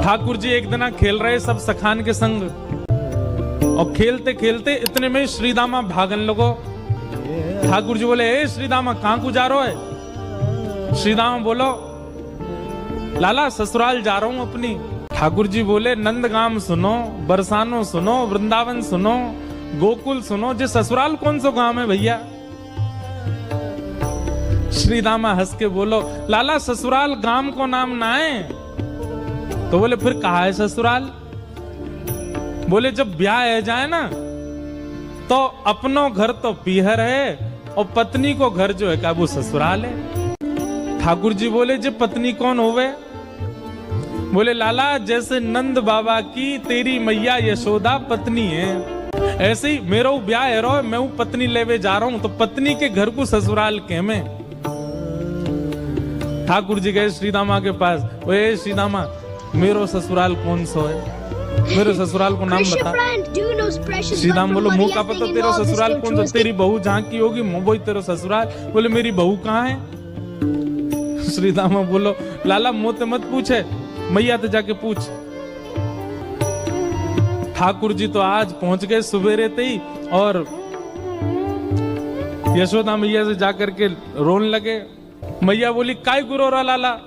ठाकुर जी एक दिन खेल रहे सब सखान के संग, और खेलते खेलते इतने में श्रीदामा भागन लगो। ठाकुर जी बोले, ए श्रीदामा कहां को जा रहा है? श्रीदामा बोलो, लाला ससुराल जा रहा हूं अपनी। ठाकुर जी बोले, नंदगाम सुनो, बरसानो सुनो, वृंदावन सुनो, गोकुल सुनो, जे ससुराल कौन सा गांव है भैया? श्रीदामा हंस के बोलो, लाला ससुराल गांव को नाम ना है। तो बोले, फिर कहा है ससुराल? बोले, जब ब्याह है जाए ना तो अपनो घर तो पीहर है और पत्नी को घर जो है का वो ससुराल है। ठाकुर जी बोले, जे पत्नी कौन होवे? बोले, लाला जैसे नंद बाबा की तेरी मैया यशोदा पत्नी है, ऐसे ही मेरा ब्याह है रो, मैं वो पत्नी लेवे जा रहा हूं, तो पत्नी के घर को ससुराल के में। ठाकुर जी गए श्रीदामा के पास, ओए श्रीदामा मेरो ससुराल कौन सा है? मेरे ससुराल को नाम बता। श्रीदाम बोलो, मुंह का पता तेरा ससुराल कौन सा? तेरी बहू जहाँ की होगी वही तेरा ससुराल। बोले, मेरी बहू कहाँ है? श्रीदामा बोलो, लाला मुँह मत पूछे, मैया तो जाके पूछ। ठाकुर जी तो आज पहुंच गए सुबेरे ही, और यशोदा मैया से जाकर के रोने लगे। मैया बोली, काय गुरो रा लाला?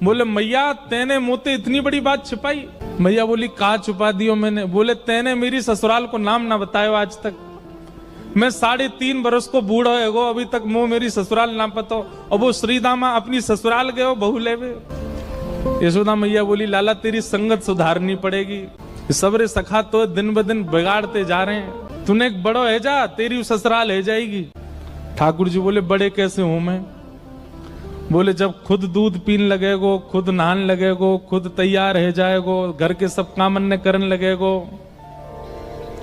बोले, मैया तेने मुँह इतनी बड़ी बात छिपाई। मैया बोली, कहा छुपा दियो मैंने? बोले, तेने मेरी ससुराल को नाम ना बतायो आज तक। मैं 3.5 बरस को बूढ़ा है गो, अभी तक मुँह मेरी ससुराल ना पतो, और वो श्रीदामा अपनी ससुराल गए बहू लेवे। यशोदा मैया बोली, लाला तेरी संगत सुधारनी पड़ेगी, सबरे सखा तो दिन ब दिन बिगाड़ते जा रहे हैं, तूने एक बड़ो है जा, तेरी ससुराल है जाएगी। ठाकुर जी बोले, बड़े कैसे हूं मैं? बोले, जब खुद दूध पीन लगेगो, खुद नहान लगेगो, खुद तैयार है जाएगो, घर के सब काम अन्य करने लगेगो,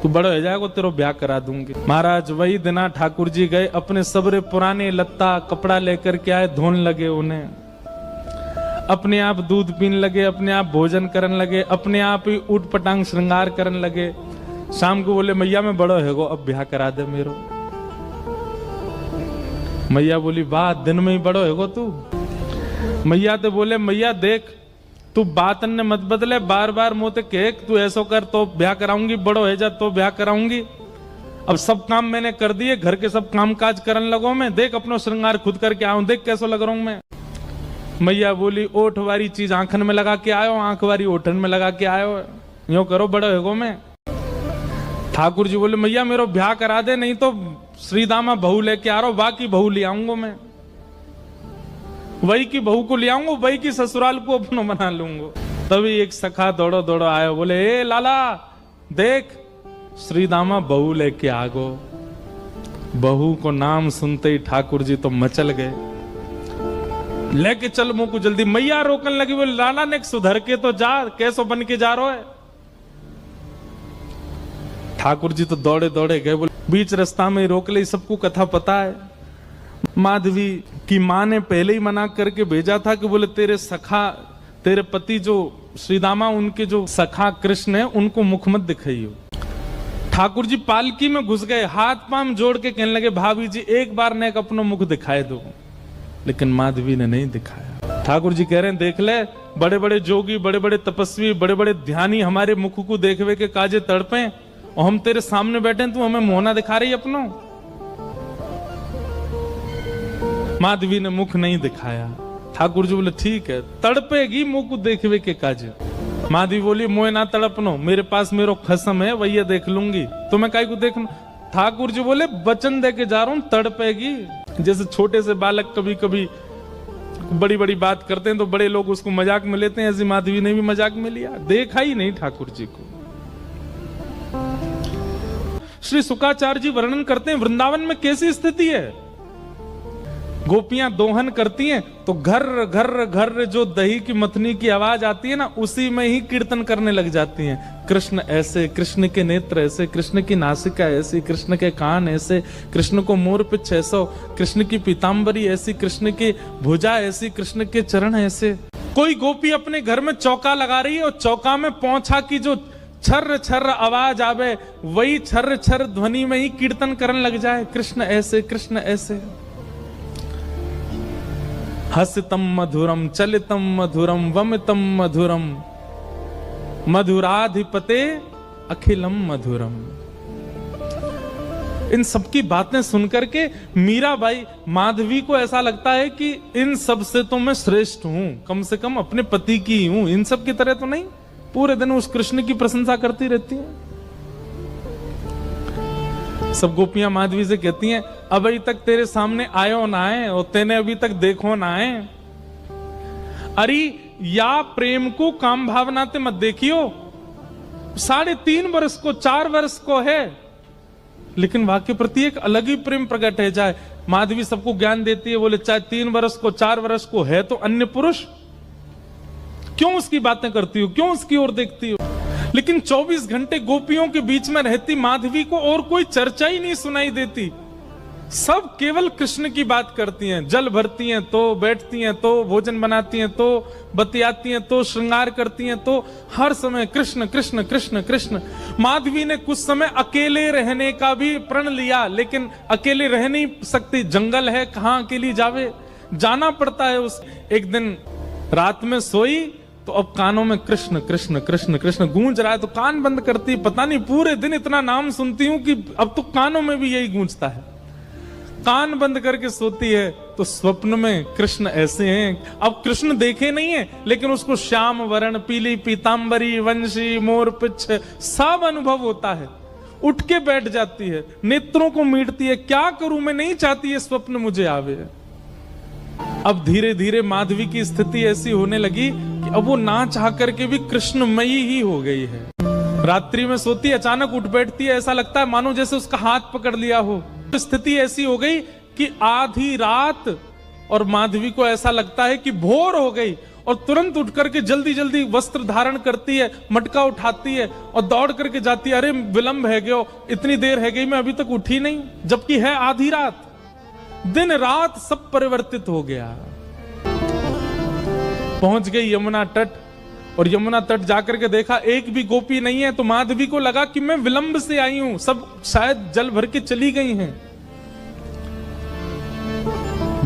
तू बड़ा हो जाएगो, तेरो ब्याह करा दूंगी। महाराज वही दिना ठाकुर जी गए, अपने सबरे पुराने लत्ता कपड़ा लेकर के आए, धोने लगे उन्हें, अपने आप दूध पीन लगे, अपने आप भोजन करने लगे, अपने आप ही उठ पटांग श्रृंगार करने लगे। शाम को बोले, मैया मैं बड़ो है गो, अब ब्याह करा दे मेरो। मैया बोली, वाह दिन में ही बड़ो है गो तू। मैया तो बोले, मैया देख तू बात ने मत बदले, बार बार मुँह कह तू ऐसो कर तो ब्याह कराऊंगी, बड़ो है जा तो ब्याह कराऊंगी। अब सब काम मैंने कर दिए, घर के सब काम काज करने लगो मैं, देख अपनो श्रृंगार खुद करके आऊं, देख कैसो लग रहा हूं मैं। मैया बोली, ओठ वारी चीज आंखन में लगा के आयो, आंख वारी ओठन में लगा के आयो, यूं करो बड़ो है गो मैं। ठाकुर जी बोले, मैया मेरो ब्याह करा दे, नहीं तो श्रीदामा बहू लेके आ रहा हूं, बाकी बहू ले आऊंगा मैं, वही की बहू को ले आऊंगा, वही की ससुराल को अपनो बना लूंगा। तभी एक सखा दौड़ो दौड़ो आयो, बोले, ए लाला देख श्रीदामा बहू लेके आ गो। बहू को नाम सुनते ही ठाकुर जी तो मचल गए, लेके चल मुंह को जल्दी। मैया रोकने लगी, बोले, लाला ने सुधर के तो जा, कैसो बन के जा रहा है? ठाकुर जी तो दौड़े दौड़े गए, बोले बीच रास्ता में रोक ले, सबको कथा पता है। माधवी की माँ ने पहले ही मना करके भेजा था कि बोले तेरे सखा, तेरे पति जो श्रीदामा, उनके जो सखा कृष्ण है, उनको मुख मत दिखाइयो। ठाकुर जी पालकी में घुस गए, हाथ पांव जोड़ के कहने लगे, भाभी जी एक बार ने अपनो मुख दिखाए दो, लेकिन माधवी ने नहीं दिखाया। ठाकुर जी कह रहे हैं, देख ले, बड़े बड़े जोगी, बड़े बड़े तपस्वी, बड़े बड़े ध्यानी हमारे मुख को देखवे के काजे तड़पे, और हम तेरे सामने बैठे, तू हमें मोहना दिखा रही अपनो। माधवी ने मुख नहीं दिखाया। ठाकुर जी बोले, ठीक है, तड़पेगी मुख को देखवे के काजे। माधवी बोली, मोए ना तड़पनो, मेरे पास मेरो खसम है, वही देख लूंगी, तुम्हें काई को देखना। ठाकुर जी बोले, वचन दे के जा रहा हूं, तड़पेगी। जैसे छोटे से बालक कभी कभी बड़ी बड़ी बात करते हैं तो बड़े लोग उसको मजाक में लेते हैं, ऐसी माधवी ने भी मजाक में लिया, देखा ही नहीं ठाकुर जी को। श्री शुकाचार्य जी वर्णन करते हैं, वृंदावन में कैसी स्थिति है। गोपियां दोहन करती हैं तो घर घर घर जो दही की मथनी की आवाज आती है ना, उसी में ही कीर्तन करने लग जाती हैं। कृष्ण ऐसे, कृष्ण के नेत्र ऐसे, कृष्ण की नासिका ऐसी, कृष्ण के कान ऐसे, कृष्ण को मोर पिछ ऐसो, कृष्ण की पीताम्बरी ऐसी, कृष्ण की भुजा ऐसी, कृष्ण के चरण ऐसे। कोई गोपी अपने घर में चौका लगा रही है और चौका में पौंछा की जो छर्र छर्र आवाज आवे, वही छर्र छर्र ध्वनि में ही कीर्तन करने लग जाए, कृष्ण ऐसे, कृष्ण ऐसे। हसितम मधुरम, चलितम मधुरम, वमितम मधुरम, मधुराधिपते अखिलम मधुरम। इन सबकी बातें सुनकर के मीराबाई, माधवी को ऐसा लगता है कि इन सब से तो मैं श्रेष्ठ हूं, कम से कम अपने पति की ही हूं, इन सब की तरह तो नहीं। पूरे दिन उस कृष्ण की प्रशंसा करती रहती हैं। सब गोपियां माधवी से कहती हैं, अभी तक तेरे सामने आयो ना है और तेने अभी तक देखो ना है। अरे या प्रेम को काम भावना ते मत देखियो, 3.5 वर्ष को 4 वर्ष को है, लेकिन वाक्य प्रति एक अलग ही प्रेम प्रकट है। जाए माधवी सबको ज्ञान देती है, बोले चाहे 3 वर्ष को 4 वर्ष को है तो अन्य पुरुष, क्यों उसकी बातें करती हो, क्यों उसकी ओर देखती हो। लेकिन 24 घंटे गोपियों के बीच में रहती माधवी को और कोई चर्चा ही नहीं सुनाई देती। सब केवल कृष्ण की बात करती हैं। जल भरती हैं तो, बैठती हैं तो, भोजन बनाती हैं तो, बतियाती हैं तो, श्रृंगार करती हैं तो, हर समय कृष्ण कृष्ण कृष्ण कृष्ण। माधवी ने कुछ समय अकेले रहने का भी प्रण लिया, लेकिन अकेले रह नहीं सकती, जंगल है, कहां अकेली जावे, जाना पड़ता है। उस एक दिन रात में सोई तो अब कानों में कृष्ण कृष्ण कृष्ण कृष्ण गूंज रहा है, तो कान बंद करती, पता नहीं पूरे दिन इतना नाम सुनती हूं कि अब तो कानों में भी यही गूंजता है। कान बंद करके सोती है तो स्वप्न में कृष्ण ऐसे हैं। अब कृष्ण देखे नहीं है, लेकिन उसको श्याम वर्ण, पीली पीतांबरी, वंशी, मोर पिच्छ सब अनुभव होता है। उठ के बैठ जाती है, नेत्रों को मीटती है, क्या करूं मैं, नहीं चाहती है स्वप्न मुझे आवे। अब धीरे धीरे माधवी की स्थिति ऐसी होने लगी कि अब वो ना चाह करके भी कृष्णमयी ही हो गई है। रात्रि में सोती, अचानक उठ बैठती है, ऐसा लगता है मानो जैसे उसका हाथ पकड़ लिया हो। स्थिति ऐसी हो गई कि आधी रात और माधवी को ऐसा लगता है कि भोर हो गई, और तुरंत उठ करके जल्दी जल्दी वस्त्र धारण करती है, मटका उठाती है और दौड़ करके जाती है। अरे विलंब है गयो, इतनी देर है गई, मैं अभी तक उठी नहीं, जबकि है आधी रात। दिन रात सब परिवर्तित हो गया। पहुंच गई यमुना तट, और यमुना तट जाकर के देखा एक भी गोपी नहीं है, तो माधवी को लगा कि मैं विलंब से आई हूं, सब शायद जल भर के चली गई हैं।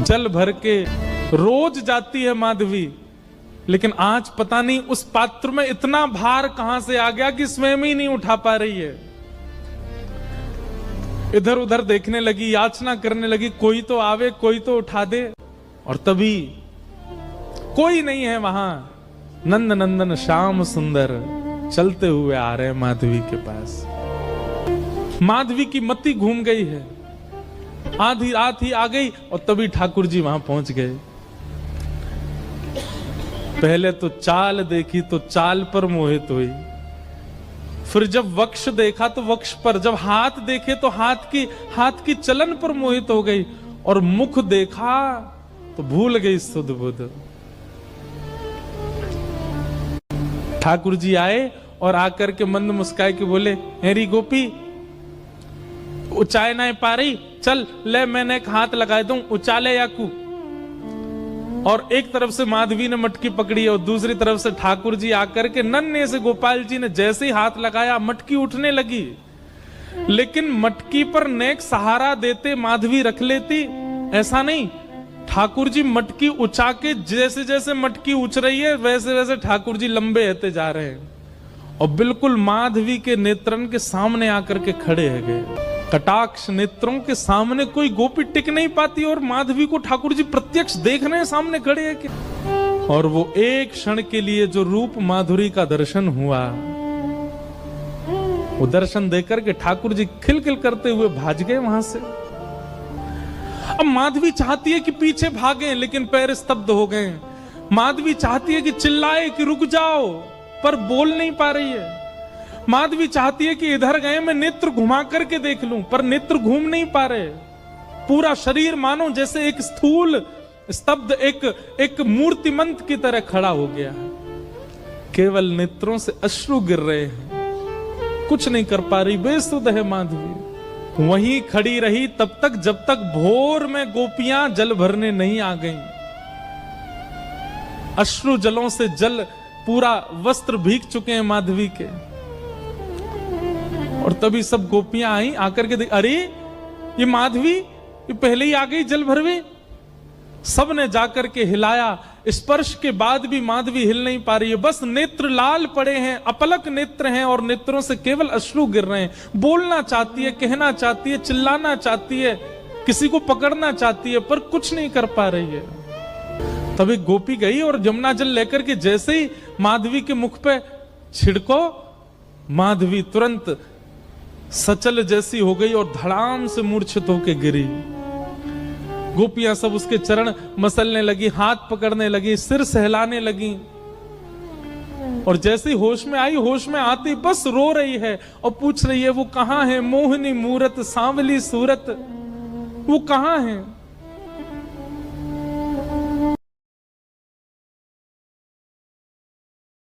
जल भर के रोज जाती है माधवी, लेकिन आज पता नहीं उस पात्र में इतना भार कहां से आ गया कि स्वयं ही नहीं उठा पा रही है। इधर उधर देखने लगी, याचना करने लगी, कोई तो आवे, कोई तो उठा दे, और तभी कोई नहीं है वहां। नंद नंदन श्याम सुंदर चलते हुए आ रहे हैं माधवी के पास। माधवी की मति घूम गई है, आधी रात ही आ गई, और तभी ठाकुर जी वहां पहुंच गए। पहले तो चाल देखी तो चाल पर मोहित हुई, फिर जब वक्ष देखा तो वक्ष पर, जब हाथ देखे तो हाथ की चलन पर मोहित हो गई, और मुख देखा तो भूल गई सुध बुध। ठाकुर जी आए और आकर के मंद मुस्काए के बोले, हेरी गोपी उचाए ना पा रही, चल ले मैंने एक हाथ लगा दूं, उचाले याकू। और एक तरफ से माधवी ने मटकी पकड़ी और दूसरी तरफ से ठाकुर जी आकर के नन्हे से गोपाल जी ने जैसे ही हाथ लगाया मटकी उठने लगी, लेकिन मटकी पर नेक सहारा देते माधवी रख लेती, ऐसा नहीं। ठाकुर जी मटकी उछा के, जैसे जैसे मटकी उछ रही है वैसे वैसे ठाकुर जी लंबे होते जा रहे हैं, और बिल्कुल माधवी के नेत्रन के सामने आकर के खड़े है गए। कटाक्ष नेत्रों के सामने कोई गोपी टिक नहीं पाती, और माधवी को ठाकुर जी प्रत्यक्ष देख रहे हैं, सामने खड़े हैं कि। और वो एक क्षण के लिए जो रूप माधुरी का दर्शन हुआ, वो दर्शन देकर के ठाकुर जी खिलखिल करते हुए भाग गए वहां से। अब माधवी चाहती है कि पीछे भागे, लेकिन पैर स्तब्ध हो गए। माधवी चाहती है कि चिल्लाए कि रुक जाओ, पर बोल नहीं पा रही है। माधवी चाहती है कि इधर गए मैं नेत्र घुमा करके देख लूं, पर नेत्र घूम नहीं पा रहे। पूरा शरीर मानो जैसे एक स्थूल स्तब्ध एक मूर्तिमंत की तरह खड़ा हो गया है। केवल नेत्रों से अश्रु गिर रहे हैं, कुछ नहीं कर पा रही, बेसुध है माधवी। वहीं खड़ी रही तब तक जब तक भोर में गोपियां जल भरने नहीं आ गईं। अश्रु जलों से जल पूरा वस्त्र भीग चुके हैं माधवी के। और तभी सब गोपियां आई, आकर के देख, अरे ये माधवी ये पहले ही आ गई जल भरवे। सब ने जाकर के हिलाया स्पर्श के बाद भी माधवी हिल नहीं पा रही है, बस नेत्र लाल पड़े हैं, अपलक नेत्र हैं और नेत्रों से केवल अश्रु गिर रहे हैं। बोलना चाहती है, कहना चाहती है, चिल्लाना चाहती है, किसी को पकड़ना चाहती है, पर कुछ नहीं कर पा रही है। तब एक गोपी गई और जमुना जल लेकर के जैसे ही माधवी के मुख पे छिड़को, माधवी तुरंत सचल जैसी हो गई और धड़ाम से मूर्छित होकर गिरी। गोपियां सब उसके चरण मसलने लगी, हाथ पकड़ने लगी, सिर सहलाने लगी और जैसे होश में आई, होश में आती बस रो रही है और पूछ रही है वो कहां है, मोहिनी मूरत सांवली सूरत, वो कहां है।